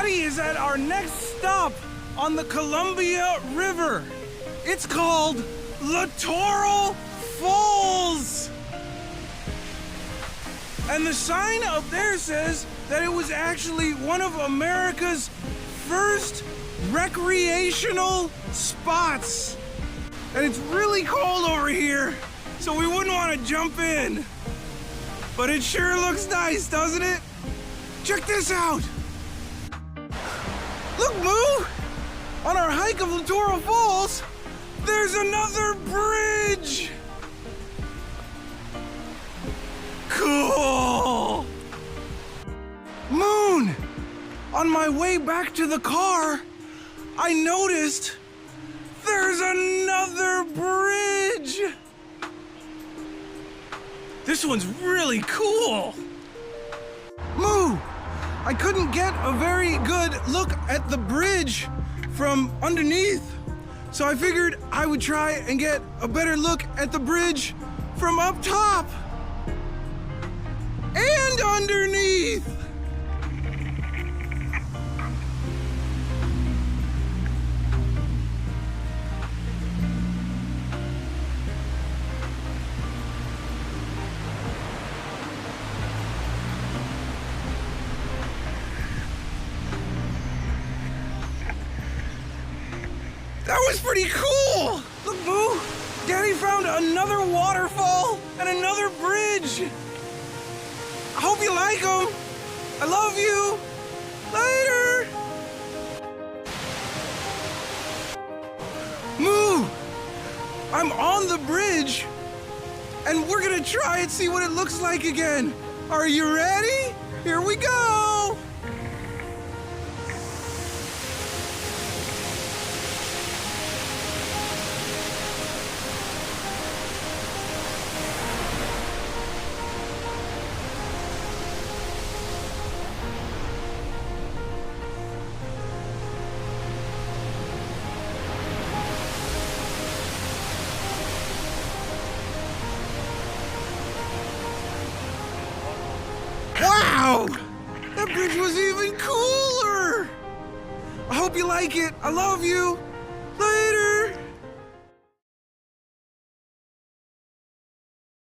Daddy is at our next stop on the Columbia River. It's called Waterfalls. And the sign up there says that it was actually one of America's first recreational spots. And it's really cold over here, so we wouldn't want to jump in. But it sure looks nice, doesn't it? Check this out. Look, Moo! On our hike of Littoral Falls, there's another bridge! Cool! Moon! On my way back to the car, I noticed there's another bridge! This one's really cool! Moo! I couldn't get a very good look at the bridge from underneath, so I figured I would try and get a better look at the bridge from up top and underneath. That was pretty cool! Look, Boo! Daddy found another waterfall and another bridge! I hope you like them! I love you! Later! Moo! I'm on the bridge, and we're gonna try and see what it looks like again. Are you ready? Here we go! Wow! That bridge was even cooler! I hope you like it. I love you.